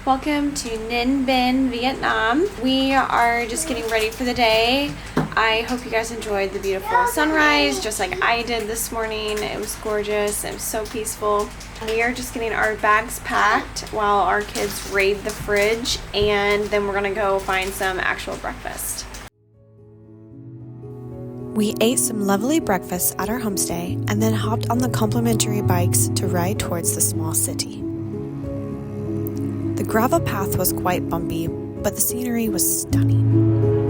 Welcome to Ninh Binh, Vietnam. We are just getting ready for the day. I hope you guys enjoyed the beautiful sunrise, just like I did this morning. It was gorgeous. It was so peaceful. We are just getting our bags packed while our kids raid the fridge, and then we're gonna go find some actual breakfast. We ate some lovely breakfast at our homestay and then hopped on the complimentary bikes to ride towards the small city. The gravel path was quite bumpy, but the scenery was stunning.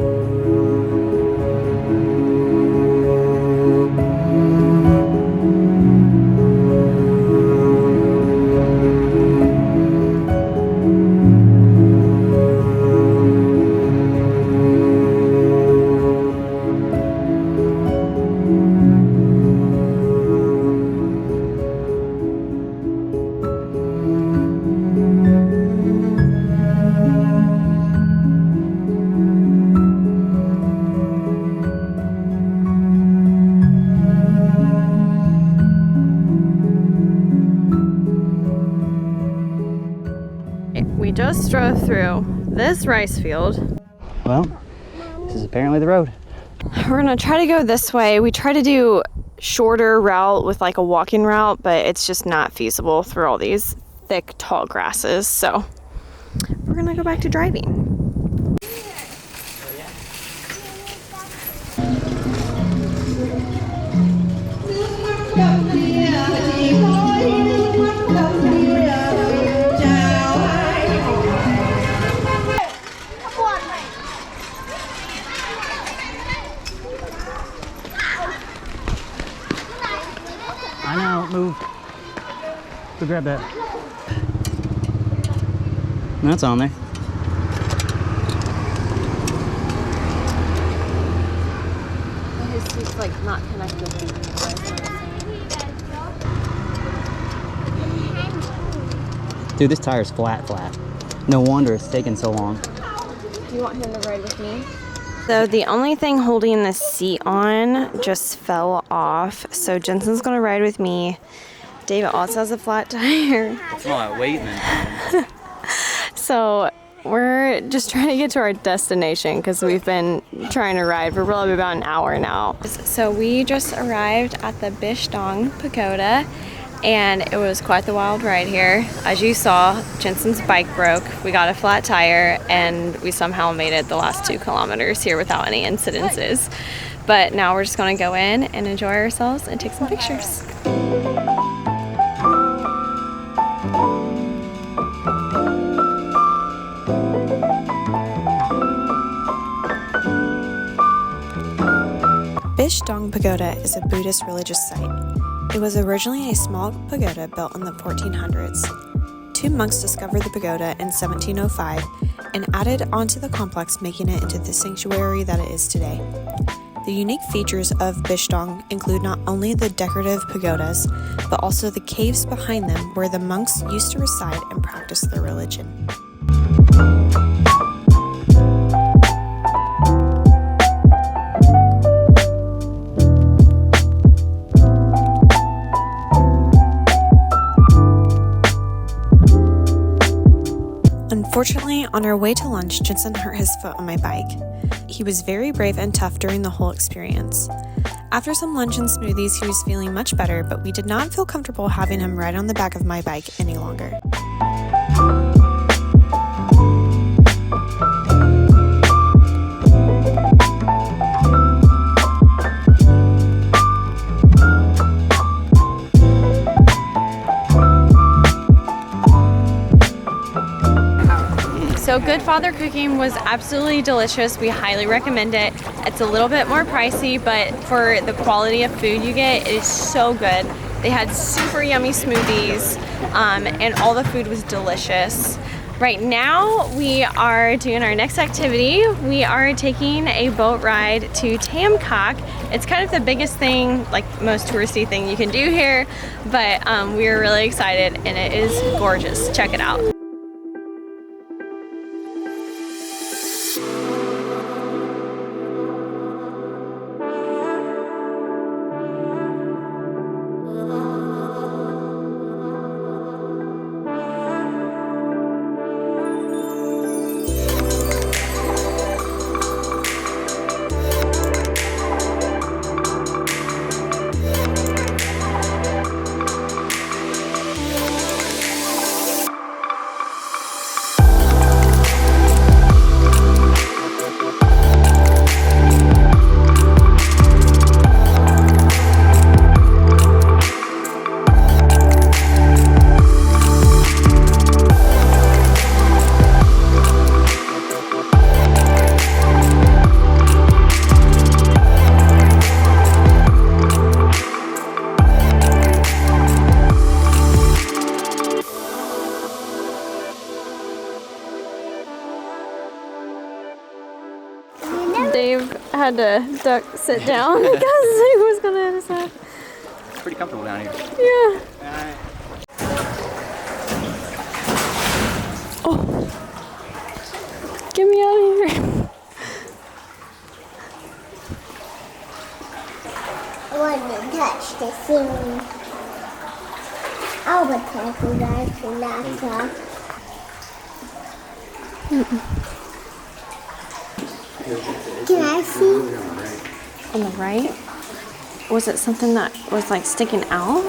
We just drove through this rice field. Well, this is apparently the road. We're gonna try to go this way. We try to do shorter route with like a walking route, but it's just not feasible through all these thick, tall grasses. So we're gonna go back to driving. I know, move. Go grab that. That's on there. His seat's like not connected. Dude, this tire's flat. No wonder it's taking so long. Do you want him to ride with me? So the only thing holding the seat on just fell off. So Jensen's gonna ride with me. David also has a flat tire. It's all that weight then. So we're just trying to get to our destination because we've been trying to ride for probably about an hour now. So we just arrived at the Bish Dong Pagoda, and it was quite the wild ride here. As you saw, Jensen's bike broke, we got a flat tire, and we somehow made it the last 2 kilometers here without any incidences. But now we're just gonna go in and enjoy ourselves and take some pictures. Bish Dong Pagoda is a Buddhist religious site. It was originally a small pagoda built in the 1400s. 2 monks discovered the pagoda in 1705 and added onto the complex, making it into the sanctuary that it is today. The unique features of Bish Dong include not only the decorative pagodas, but also the caves behind them where the monks used to reside and practice their religion. Unfortunately, on our way to lunch, Jensen hurt his foot on my bike. He was very brave and tough during the whole experience. After some lunch and smoothies, he was feeling much better, but we did not feel comfortable having him ride on the back of my bike any longer. So Good Father cooking was absolutely delicious. We highly recommend it. It's a little bit more pricey, but for the quality of food you get, it is so good. They had super yummy smoothies, and all the food was delicious. Right now, we are doing our next activity. We are taking a boat ride to Tamcock. It's kind of the biggest thing, like most touristy thing you can do here, but we are really excited, and it is gorgeous. Check it out. had to sit down because he was gonna hit his head. It's pretty comfortable down here. Yeah. Oh. Get me out of here. I want to touch the ceiling. I'll protect you guys from that stuff. Can I see? On the right? Was it something that was like sticking out?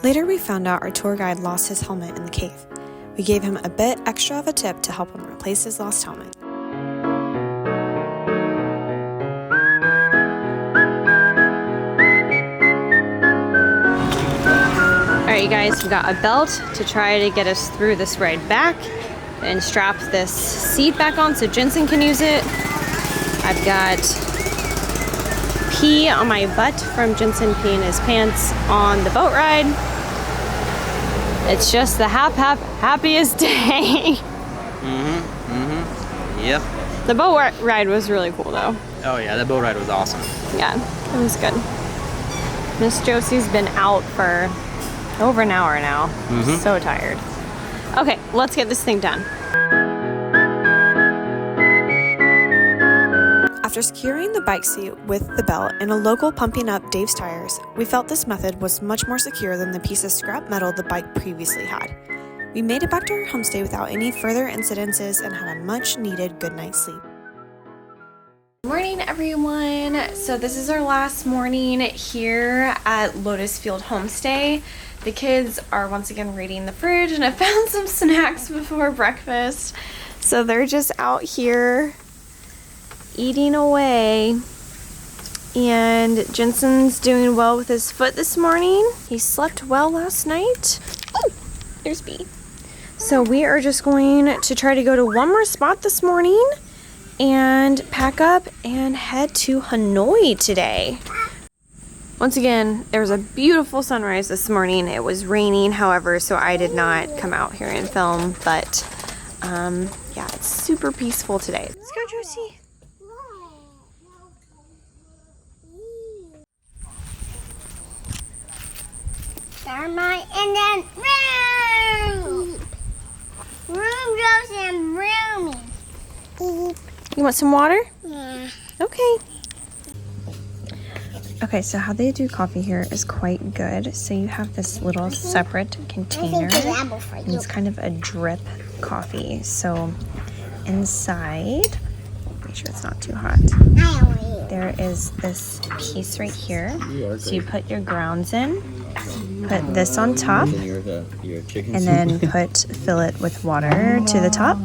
Later, we found out our tour guide lost his helmet in the cave. We gave him a bit extra of a tip to help him replace his lost helmet. Alright, you guys, we got a belt to try to get us through this ride back and strap this seat back on so Jensen can use it. I've got pee on my butt from Jensen peeing his pants on the boat ride. It's just the happiest day. Yep. The boat ride was really cool though. Oh yeah, that boat ride was awesome. Yeah, it was good. Miss Josie's been out for over an hour now. I'm so tired. Okay, let's get this thing done. After securing the bike seat with the belt and a local pumping up Dave's tires, we felt this method was much more secure than the piece of scrap metal the bike previously had. We made it back to our homestay without any further incidences and had a much needed good night's sleep. Morning everyone. So this is our last morning here at Lotus Field Homestay. The kids are once again raiding the fridge and I found some snacks before breakfast. So they're just out here eating away. And Jensen's doing well with his foot this morning. He slept well last night. Oh, there's B. So we are just going to try to go to one more spot this morning and pack up and head to Hanoi today. Once again, there was a beautiful sunrise this morning. It was raining, however, so I did not come out here and film, but yeah, it's super peaceful today. Let's go, Josie. Thermite and then room! Room goes and roomy. You want some water? Yeah. Okay. Okay, so how they do coffee here is quite good. So you have this little separate container, and it's kind of a drip coffee. So inside, make sure it's not too hot, there is this piece right here. So you put your grounds in, put this on top, and then fill it with water to the top,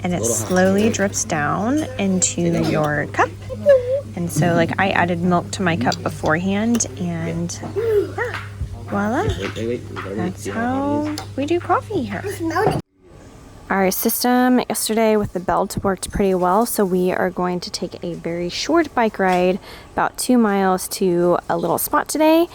and it slowly drips down into your cup. And so like I added milk to my cup beforehand, and yeah, voila, that's how we do coffee here. Our system yesterday with the belt worked pretty well, so we are going to take a very short bike ride, about 2 miles, to a little spot today.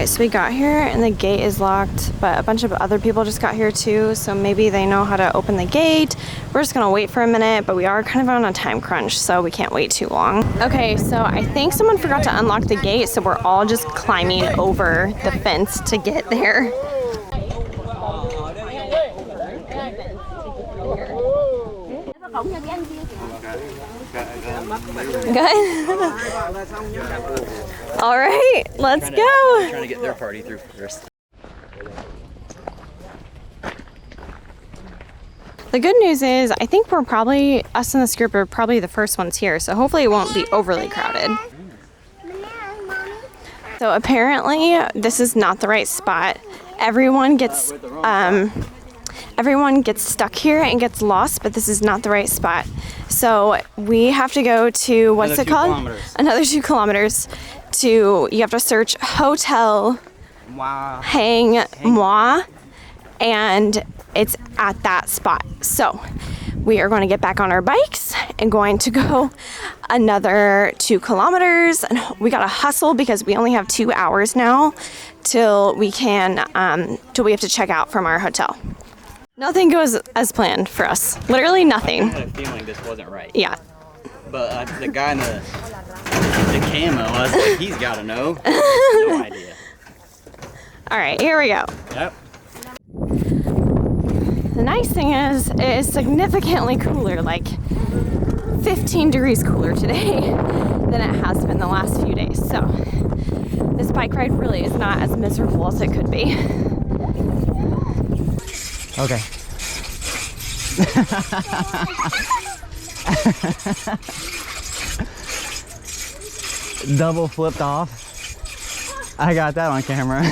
So we got here and the gate is locked, but a bunch of other people just got here too, so maybe they know how to open the gate. We're just gonna wait for a minute, but we are kind of on a time crunch, so we can't wait too long. Okay, so I think someone forgot to unlock the gate, so we're all just climbing over the fence to get there. Good? All right, let's go. Trying to get their party through first. The good news is I think us in this group are probably the first ones here, so hopefully it won't be overly crowded. So apparently this is not the right spot. Everyone gets stuck here and gets lost, but this is not the right spot. So we have to go to, what's it called? Another 2 kilometers. You have to search Hotel Hang Moi, and it's at that spot. So we are going to get back on our bikes and going to go another 2 kilometers. And we got to hustle because we only have 2 hours now till we have to check out from our hotel. Nothing goes as planned for us. Literally nothing. I had a feeling this wasn't right. Yeah. But the guy in the camo, I was like, he's got to know. No idea. All right, here we go. Yep. The nice thing is, it is significantly cooler, like 15 degrees cooler today than it has been the last few days. So this bike ride really is not as miserable as it could be. Okay. Double flipped off. I got that on camera.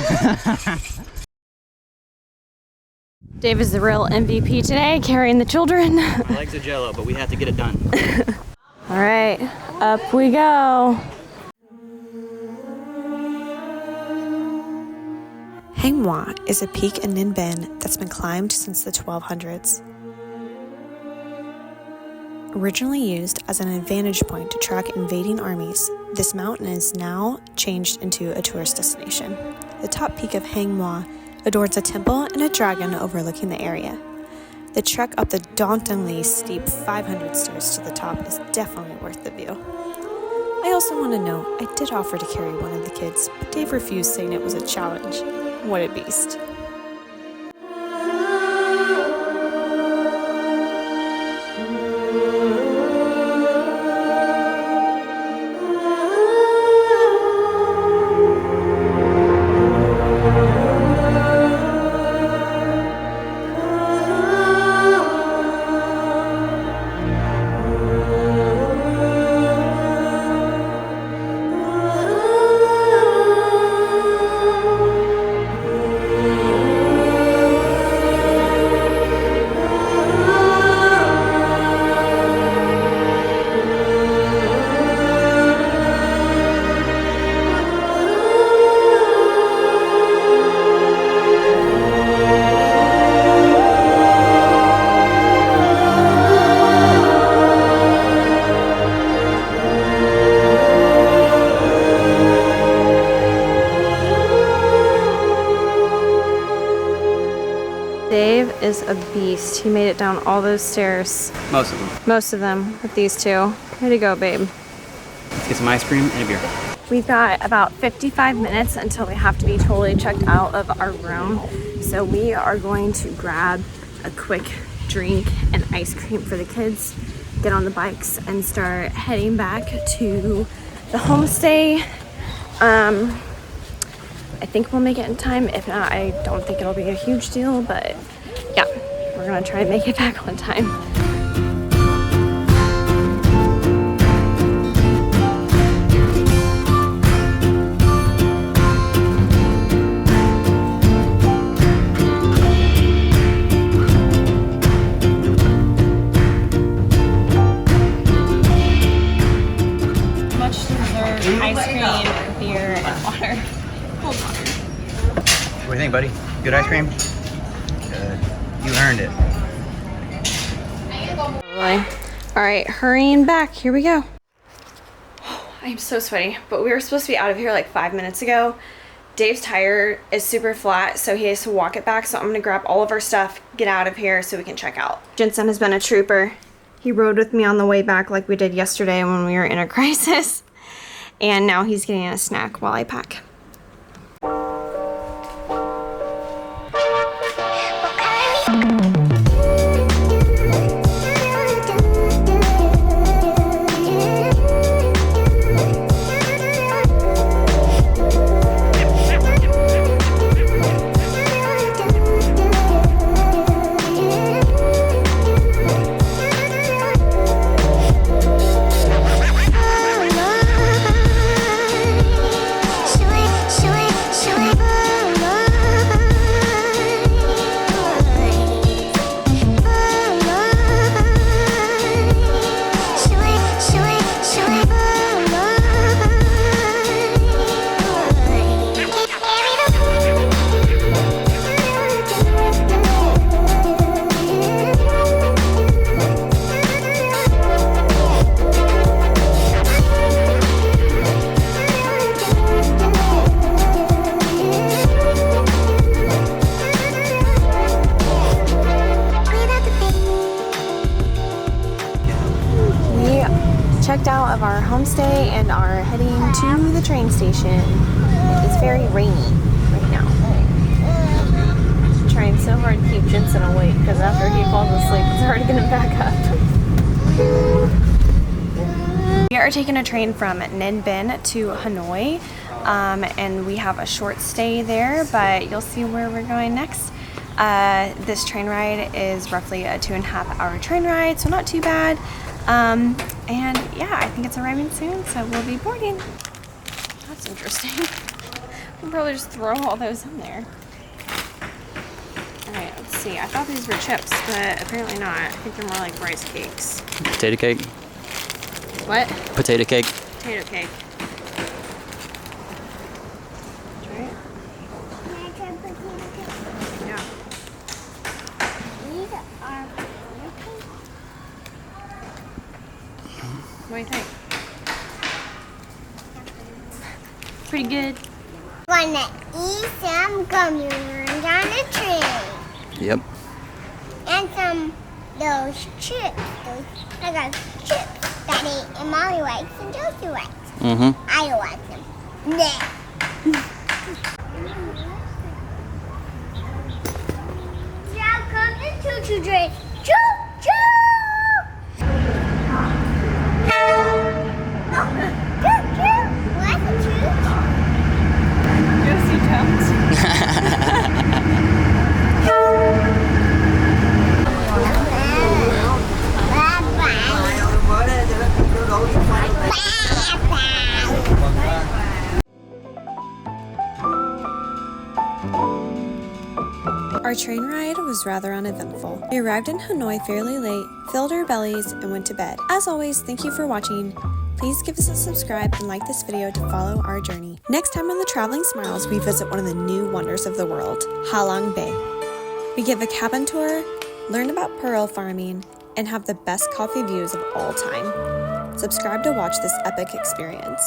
Dave is the real MVP today, carrying the children. My legs are jello, but we have to get it done. All right, up we go. Hang Moi is a peak in Ninh Binh that's been climbed since the 1200s. Originally used as an vantage point to track invading armies, this mountain is now changed into a tourist destination. The top peak of Hang Moi adorns a temple and a dragon overlooking the area. The trek up the dauntingly steep 500 stairs to the top is definitely worth the view. I also want to note, I did offer to carry one of the kids, but Dave refused, saying it was a challenge. What a beast. Dave is a beast. He made it down all those stairs. Most of them. Most of them with these 2. Way to go, babe. Let's get some ice cream and a beer. We've got about 55 minutes until we have to be totally checked out of our room. So we are going to grab a quick drink and ice cream for the kids, get on the bikes, and start heading back to the homestay. I think we'll make it in time. If not, I don't think it'll be a huge deal, but yeah, we're gonna try and make it back on time. Much deserved ice cream, beer, and water. Cold water. What do you think, buddy? Good ice cream? Good. You earned it. All right, hurrying back. Here we go. I'm so sweaty, but we were supposed to be out of here like 5 minutes ago. Dave's tire is super flat, so he has to walk it back. So I'm gonna grab all of our stuff, get out of here so we can check out. Jensen has been a trooper. He rode with me on the way back like we did yesterday when we were in a crisis. And now he's getting a snack while I pack. Showing of our homestay and are heading to the train station. It is very rainy right now. Trying so hard to keep Jensen awake because after he falls asleep, it's hard to get him back up. We are taking a train from Ninh Binh to Hanoi, and we have a short stay there, but you'll see where we're going next. This train ride is roughly a 2.5 hour train ride, so not too bad. And yeah, I think it's arriving soon, so we'll be boarding. That's interesting. We'll probably just throw all those in there. Alright, let's see. I thought these were chips, but apparently not. I think they're more like rice cakes. Potato cake. What? Potato cake. Potato cake. Try it? Can I try potato cake? Yeah. These are potato cake. What do you think? Pretty good. Gonna eat some gummy worms on the train. Yep. And some those chips. I got chips Daddy and Mommy likes and Josie likes. Mm-hmm. I don't like them. Nah. Now comes the choo-choo train. Choo-choo! Choo-choo! What's a choo-choo? Josie jumped. Our train ride was rather uneventful. We arrived in Hanoi fairly late, filled our bellies, and went to bed. As always, thank you for watching. Please give us a subscribe and like this video to follow our journey. Next time on the Traveling Smiles, we visit one of the new wonders of the world, Ha Long Bay. We give a cabin tour, learn about pearl farming, and have the best coffee views of all time. Subscribe to watch this epic experience.